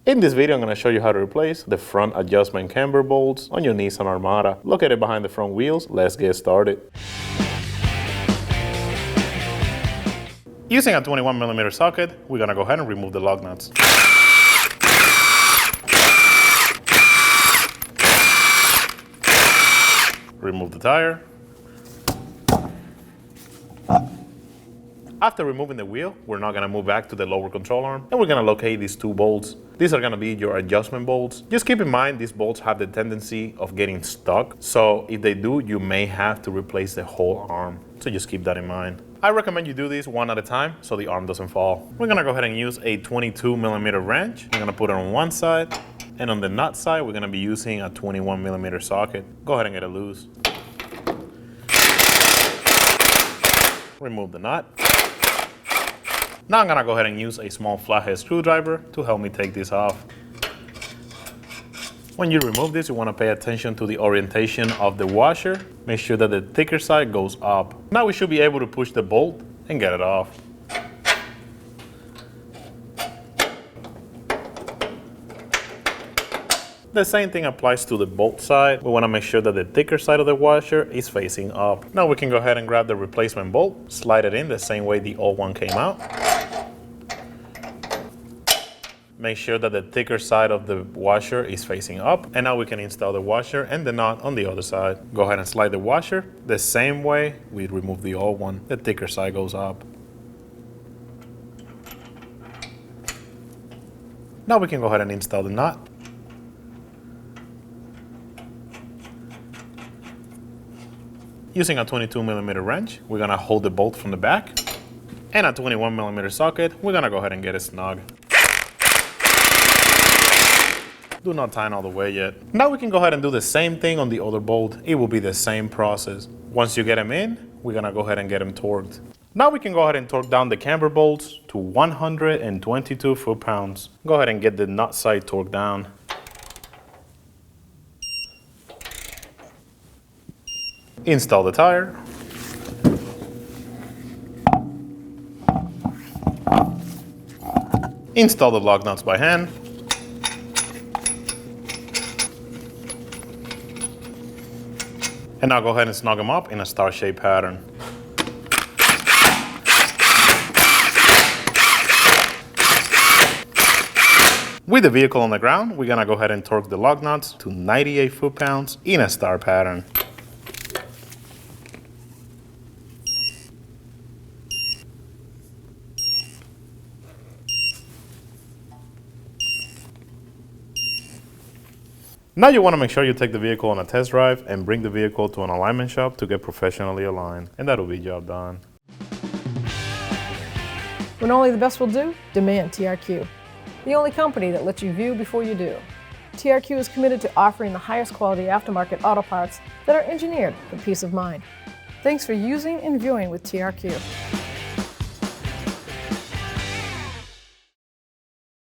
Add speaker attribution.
Speaker 1: In this video, I'm going to show you how to replace the front adjustment camber bolts on your Nissan Armada. Located behind the front wheels. Let's get started. Using a 21mm socket, we're going to go ahead and remove the lug nuts. Remove the tire. After removing the wheel, we're now going to move back to the lower control arm and we're going to locate these two bolts. These are going to be your adjustment bolts. Just keep in mind these bolts have the tendency of getting stuck. So if they do, you may have to replace the whole arm. So just keep that in mind. I recommend you do this one at a time so the arm doesn't fall. We're going to go ahead and use a 22mm wrench. We're going to put it on one side, and on the nut side, we're going to be using a 21mm socket. Go ahead and get it loose. Remove the nut. Now I'm going to go ahead and use a small flathead screwdriver to help me take this off. When you remove this, you want to pay attention to the orientation of the washer. Make sure that the thicker side goes up. Now we should be able to push the bolt and get it off. The same thing applies to the bolt side. We want to make sure that the thicker side of the washer is facing up. Now we can go ahead and grab the replacement bolt, slide it in the same way the old one came out. Make sure that the thicker side of the washer is facing up. And now we can install the washer and the nut on the other side. Go ahead and slide the washer the same way we removed the old one. The thicker side goes up. Now we can go ahead and install the nut. Using a 22mm wrench, we're going to hold the bolt from the back. And a 21mm socket, we're going to go ahead and get it snug. Do not tighten all the way yet. Now we can go ahead and do the same thing on the other bolt. It will be the same process. Once you get them in, we're going to go ahead and get them torqued. Now we can go ahead and torque down the camber bolts to 122 foot-pounds. Go ahead and get the nut side torqued down. Install the tire. Install the lug nuts by hand. And now go ahead and snug them up in a star-shaped pattern. With the vehicle on the ground, we're gonna go ahead and torque the lug nuts to 98 foot-pounds in a star pattern. Now you want to make sure you take the vehicle on a test drive and bring the vehicle to an alignment shop to get professionally aligned, and that'll be job done.
Speaker 2: When only the best will do, demand TRQ. The only company that lets you view before you do. TRQ is committed to offering the highest quality aftermarket auto parts that are engineered for peace of mind. Thanks for using and viewing with TRQ.